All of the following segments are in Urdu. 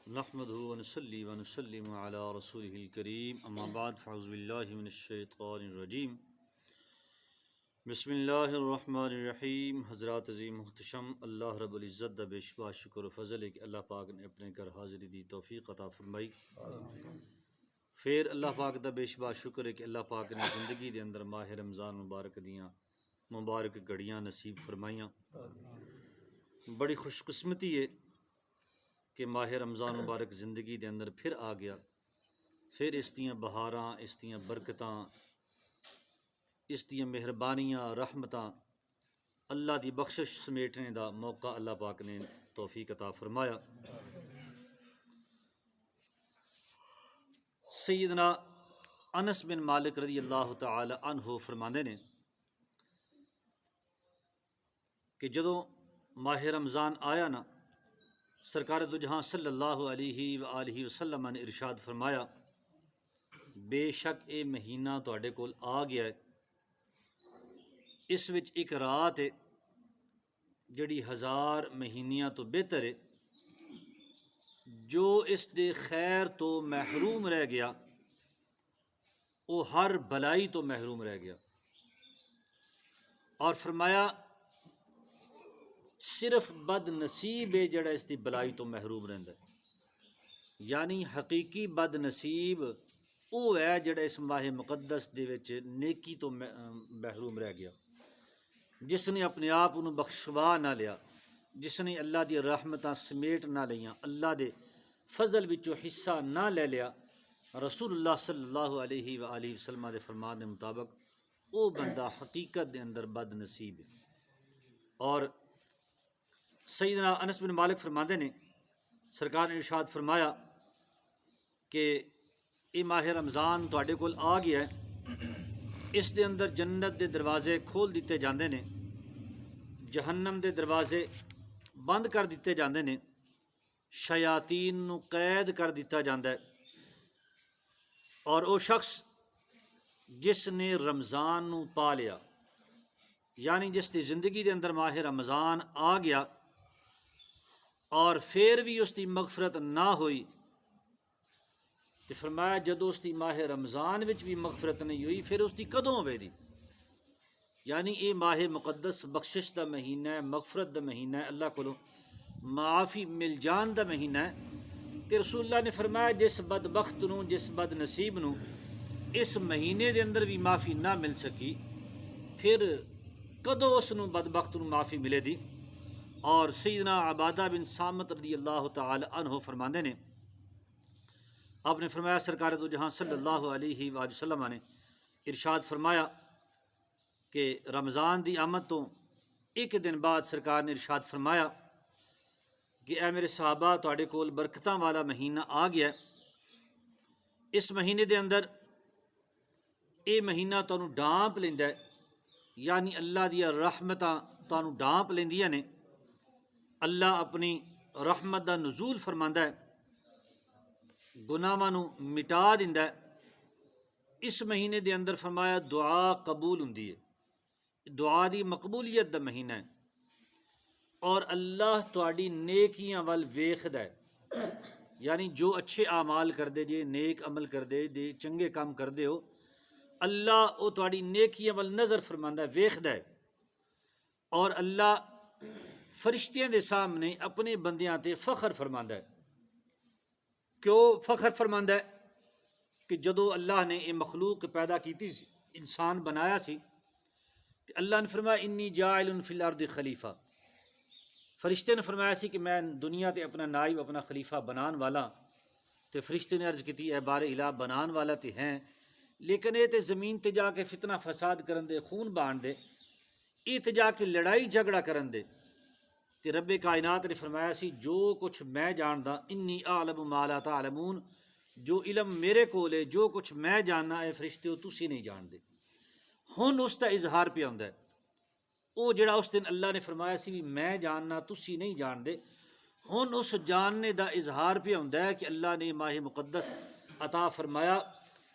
نحمده ونصلي ونسلم على رسوله الكريم اما بعد فاعوذ بالله من الشیطان الرجیم بسم اللہ الرحمن الرحیم۔ حضرات عظیم محتشم، اللہ رب العزت دا بے شبہ شکر و فضل ہے کہ اللہ پاک نے اپنے گھر حاضری دی توفیق عطا فرمائی۔ پھر اللہ پاک دا بے شبہ شکر ہے کہ اللہ پاک نے زندگی دے اندر ماہ رمضان مبارک دیاں مبارک گھڑیاں نصیب فرمائیاں۔ بڑی خوش قسمتی ہے کہ ماہ رمضان مبارک زندگی دے اندر پھر آ گیا، پھر اس دیاں بہاراں، اس دیاں برکتاں، اس دیاں مہربانیاں، رحمتاں، اللہ دی بخشش سمیٹنے دا موقع اللہ پاک نے توفیق عطا فرمایا۔ سیدنا انس بن مالک رضی اللہ تعالی عنہ فرماندے نے کہ جدوں ماہ رمضان آیا نا، سرکار دو جہاں صلی اللہ علیہ وآلہ وسلم نے ارشاد فرمایا، بے شک اے مہینہ تواڈے کول آ گیا ہے، اس وچ ایک رات ہے جڑی 1000 مہینیاں تو بہتر ہے۔ جو اس دے خیر تو محروم رہ گیا وہ ہر بلائی تو محروم رہ گیا، اور فرمایا صرف بد نصیب ہے جڑا اس دی بلائی تو محروم رہندا ہے۔ یعنی حقیقی بد نصیب وہ ہے جڑا اس ماہ مقدس دے وچ نیکی تو محروم رہ گیا، جس نے اپنے آپ کو بخشوا نہ لیا، جس نے اللہ دی رحمتاں سمیٹ نہ لیاں، اللہ دے فضل وچوں حصہ نہ لے لیا۔ رسول اللہ صلی اللہ علیہ وآلہ وسلم دے فرمان دے مطابق وہ بندہ حقیقت دے اندر بد نصیب ہے۔ اور سیدنا انس بن مالک فرماندے نے، سرکار نے ارشاد فرمایا کہ یہ ماہ رمضان تواڈے کول آ گیا ہے، اس دے اندر جنت دے دروازے کھول دیتے جاندے نے، جہنم دے دروازے بند کر دیتے جاندے نے، شیاطین نو قید کر دیتا جاندہ ہے، اور وہ شخص جس نے رمضان نو پا لیا، یعنی جس دی زندگی دے اندر ماہ رمضان آ گیا اور پھر بھی اس دی مغفرت نہ ہوئی، تو فرمایا جدو اس دی ماہ رمضان وچ بھی مغفرت نہیں ہوئی پھر اس دی کدوں ہوئے دی۔ یعنی یہ ماہ مقدس بخشش دا مہینہ ہے، مغفرت دا مہینہ ہے، اللہ کو معافی مل جان دا مہینہ ہے۔ تے رسول اللہ نے فرمایا جس بدبخت نو، جس بد نصیب نو اس مہینے دے اندر بھی معافی نہ مل سکی، پھر کدوں اس نو بدبخت نو معافی ملے دی۔ اور سیدنا عبادہ بن صامت رضی اللہ تعالی عنہ فرماندے نے، آپ نے فرمایا سرکار دو جہاں صلی اللہ علیہ وآلہ وسلم نے ارشاد فرمایا کہ رمضان دی آمد تو ایک دن بعد سرکار نے ارشاد فرمایا کہ اے میرے صحابہ تواڈے کول برکتاں والا مہینہ آ گیا ہے، اس مہینے دے اندر یہ مہینہ تانوں ڈانپ لیندا ہے، یعنی اللہ دیا رحمتاں تانوں ڈانپ لیندیاں نے، اللہ اپنی رحمت دا نزول فرماندا ہے، گناہاں نو مٹا دیندا ہے۔ اس مہینے دے اندر فرمایا دعا قبول ہوندی ہے، دعا دی مقبولیت دا مہینہ ہے، اور اللہ تواڈی نیکیاں ول ویکھدا ہے، یعنی جو اچھے اعمال کردے جے، نیک عمل کردے جے، چنگے کام کردے ہو، اللہ او تواڈی نیکیاں ول نظر فرماندا ہے، ویکھدا ہے، اور اللہ فرشتیاں دے سامنے اپنے بندیاں تے فخر فرماندا ہے۔ کیوں فخر فرماندا ہے؟ کہ جدو اللہ نے یہ مخلوق پیدا کیتی سی، انسان بنایا سی، تو اللہ نے فرمایا انی جاعل فی الارض خلیفہ، فرشتے نے فرمایا سی کہ میں دنیا تے اپنا نائب، اپنا خلیفہ بنان والا، تو فرشتے نے عرض کیتی اے بار الہ بنان والا تے ہیں، لیکن یہ تے زمین تے جا کے فتنہ فساد کرن دے، خون بان دے، یہ تے جا کے لڑائی جھگڑا کرن دے۔ تے رب کائنات نے فرمایا سی جو کچھ میں جاندا، انی اعلم ما لا تعلمون، جو علم میرے کول ہے، جو کچھ میں جاننا اے فرشتیو تسی نہیں جاندے۔ ہن اس دا اظہار پہ ہوندا ہے، او جڑا اس دن اللہ نے فرمایا سی بھی میں جاننا تسی نہیں جاندے، ہن اس جاننے دا اظہار پہ ہوندا ہے کہ اللہ نے ماہ مقدس عطا فرمایا۔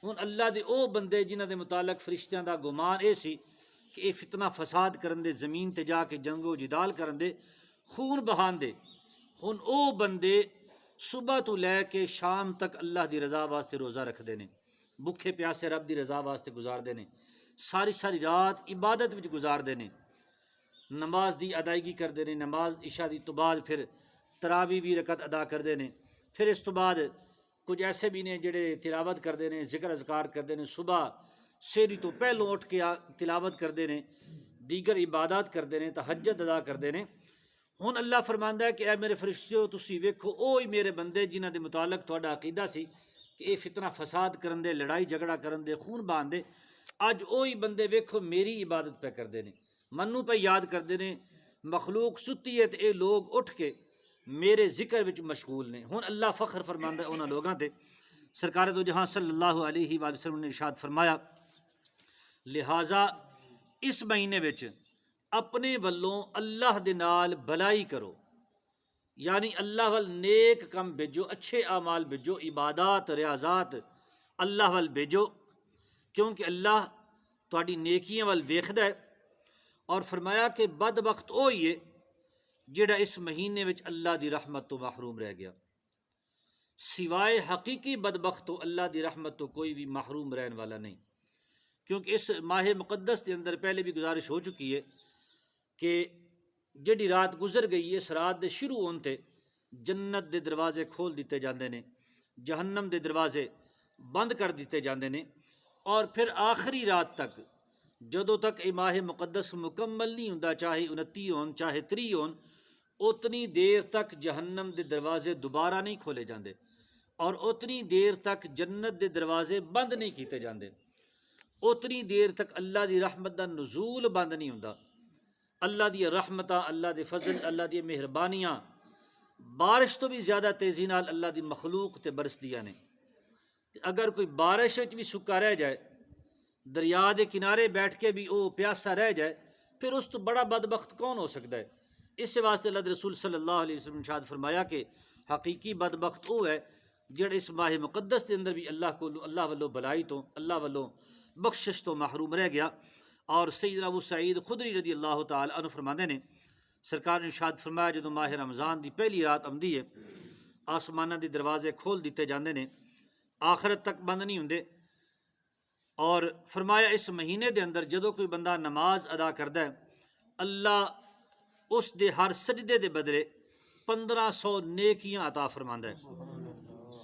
ہن اللہ دے او بندے جنہاں دے متعلق فرشتیاں دا گمان اے سی کہ اے فتنہ فساد کرن دے، زمین تے جا کے جنگ و جدال کرن دے، خون بہان دے، ہن او بندے صبح تو لے کے شام تک اللہ دی رضا واسطے روزہ رکھتے ہیں، بھوکے پیاسے رب دی رضا واسطے گزارتے ہیں، ساری ساری رات عبادت وچ گزارتے ہیں، نماز دی ادائیگی کرتے ہیں، نماز عشاء دی تو بعد پھر تراویح بھی رکعت ادا کرتے ہیں، پھر اس تو بعد کچھ ایسے بھی نے جڑے تلاوت کرتے ہیں، ذکر اذکار کرتے ہیں، صبح سحری تو پہلوں اٹھ کے تلاوت کرتے ہیں، دیگر عبادات کرتے ہیں، تہجد ادا کرتے ہیں۔ ہن اللہ فرماندا ہے کہ اے میرے فرشتیو تسی ویکھو اوہی میرے بندے جنہاں دے متعلق تہاڈا عقیدہ سی کہ اے فتنہ فساد کرن دے، لڑائی جھگڑا کرن دے، خون بہان دے، اج اوہی بندے ویکھو میری عبادت پہ کردے نے، منوں پہ یاد کردے نے، مخلوق ستی ہے تے اے لوگ اٹھ کے میرے ذکر وچ مشغول نے۔ ہن اللہ فخر فرماندا ہے انہاں لوگاں تے، سرکار دو جہاں صلی اللہ علیہ وآلہ وسلم نے ارشاد فرمایا لہٰذا اس مہینے وچ اپنے ولوں اللہ دے نال بھلائی کرو، یعنی اللہ وال نیک کم بھیجو، اچھے اعمال بھیجو، عبادات ریاضات اللہ وال بھیجو، کیونکہ اللہ تہاڈی نیکیاں وال ویکھدا ہے۔ اور فرمایا کہ بدبخت وہی ہے جڑا اس مہینے وچ اللہ دی رحمت تو محروم رہ گیا، سوائے حقیقی بدبخت تو اللہ دی رحمت تو کوئی بھی محروم رہن والا نہیں۔ کیونکہ اس ماہ مقدس کے اندر پہلے بھی گزارش ہو چکی ہے کہ جڑی رات گزر گئی ہے اس رات دے شروع ہون تے جنت دے دروازے کھول دیتے جاندے نے، جہنم دے دروازے بند کر دیتے جاندے نے، اور پھر آخری رات تک جدوں تک یہ ماہ مقدس مکمل نہیں ہوندا، چاہے 29 ہون چاہے 30 ہون، اتنی دیر تک جہنم دے دروازے دوبارہ نہیں کھولے جاندے، اور اتنی دیر تک جنت دے دروازے بند نہیں کیتے جاندے، اتنی دیر تک اللہ دی رحمت دا نزول بند نہیں ہوندا۔ اللہ دی رحمتاں، اللہ دے فضل، اللہ دی مہربانیاں بارش تو بھی زیادہ تیزی نال اللہ دی مخلوق تے برس دیا نے۔ اگر کوئی بارش وچ بھی سکا رہ جائے، دریا دے کنارے بیٹھ کے بھی وہ پیاسا رہ جائے، پھر اس تو بڑا بدبخت کون ہو سکتا ہے؟ اس واسطے اللہ دے رسول صلی اللہ علیہ وسلم نے ارشاد فرمایا کہ حقیقی بدبخت وہ ہے جڑا اس ماہ مقدس کے اندر بھی اللہ والوں بلائی تو، اللہ والوں بخشش تو محروم رہ گیا۔ اور سیدنا ابو سعید خدری رضی اللہ تعالی عنہ فرماندے نے سرکار نے ارشاد فرمایا جدوں ماہ رمضان دی پہلی رات آمدی ہے آسماناں دے دروازے کھول دیتے جاندے نے، آخرت تک بند نہیں ہوندے، اور فرمایا اس مہینے دے اندر جدوں کوئی بندہ نماز ادا کردا ہے اللہ اس دے ہر سجدے دے بدلے 1500 نیکیاں عطا فرماندا ہے،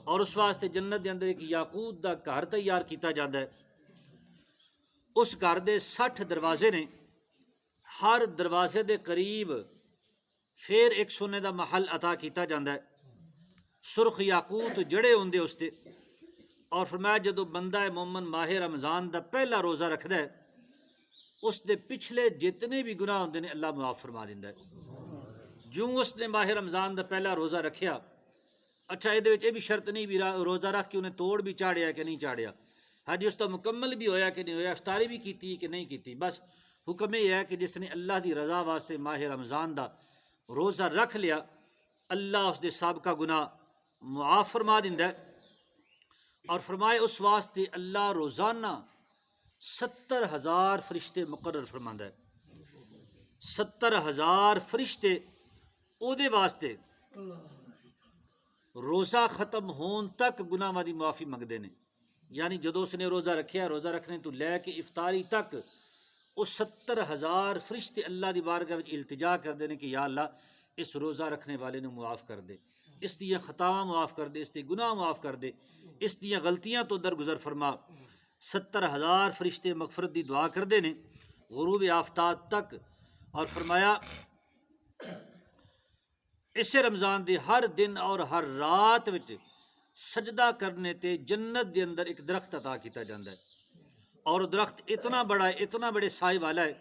اور اس واسطے جنت دے اندر ایک یاقوت دا گھر تیار کیتا جاندا ہے، اس گھر دے 60 دروازے نے، ہر دروازے دے قریب پھر ایک سونے دا محل عطا کیتا جاندا ہے، سرخ یاقوت جڑے ہوندے اس تے۔ اور فرمایا جدو بندہ مومن ماہ رمضان دا پہلا روزہ رکھدا ہے اس دے پچھلے جتنے بھی گناہ ہوندے نے اللہ معاف فرما دیندا ہے۔ جوں اس نے ماہ رمضان دا پہلا روزہ رکھیا، اچھا یہ بھی شرط نہیں بھی روزہ رکھ کے انہیں توڑ بھی چاڑیا کہ نہیں چاڑیا، ہاں جی اس کا مکمل بھی ہویا کہ نہیں ہویا، افطاری بھی کیتی کہ نہیں کیتی، بس حکم یہ ہے کہ جس نے اللہ دی رضا واسطے ماہ رمضان دا روزہ رکھ لیا اللہ اس دے سابقہ گناہ معاف فرما دیندا ہے۔ اور فرمائے اس واسطے اللہ روزانہ 70,000 فرشتے مقرر فرماندا ہے، 70,000 فرشتے او دے واسطے روزہ ختم ہون تک گناہاں دی معافی منگدے نے، یعنی جدوں اس نے روزہ رکھیا، روزہ رکھنے تو لے کے افطاری تک وہ 70,000 فرشتے اللہ دی بارگاہ وچ التجا کردے نے کہ یا اللہ اس روزہ رکھنے والے نو معاف کر دے، اس دی خطاواں معاف کر دے، اس دی گناہ معاف کر دے، اس دی غلطیاں تو درگزر فرما۔ 70,000 فرشتے مغفرت دی دعا کردے نے غروب آفتاب تک۔ اور فرمایا اسے رمضان دے ہر دن اور ہر رات وچ سجدہ کرنے تے جنت دے اندر ایک درخت عطا کیتا جاندا ہے، اور درخت اتنا بڑا ہے، اتنا بڑے سائے والا ہے،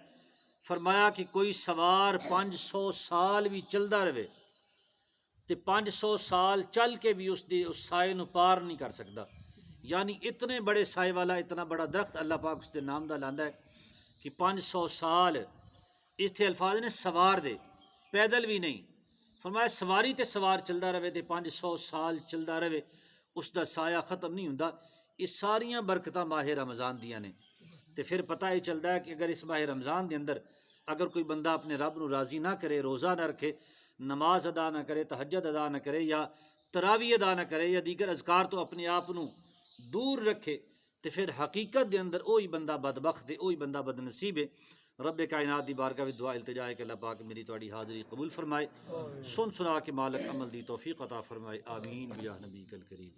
فرمایا کہ کوئی سوار 500 سال بھی چلدا رہے تے 500 سال چل کے بھی اس سائے نو پار نہیں کر سکتا، یعنی اتنے بڑے سائے والا اتنا بڑا درخت اللہ پاک اس دے نام دا لاندا ہے کہ 500 سال اس تھے الفاظ نے سوار دے، پیدل بھی نہیں، فرمایا سواری تے سوار چلدا رہے تے 500 سال چلدا رہے اس دا سایہ ختم نہیں ہوندا۔ یہ ساریاں برکتاں ماہ رمضان دیاں نے، تے پھر پتہ یہ چلدا ہے کہ اگر اس ماہ رمضان دے اندر اگر کوئی بندہ اپنے رب نو راضی نہ کرے، روزہ نہ رکھے، نماز ادا نہ کرے، تہجد ادا نہ کرے، یا تراوی ادا نہ کرے یا دیگر اذکار تو اپنے آپ نو دور رکھے تو پھر حقیقت دے اندر وہی بندہ بدبخت ہے، وہی بندہ بد نصیب ہے۔ رب کائنات دی بارگاہ وچ دعا التجا ہے کہ اللہ پاک میری تہاڈی حاضری قبول فرمائے، سن سنا کے مالک عمل دی توفیق عطا فرمائے، آمین یا نبی الکریم۔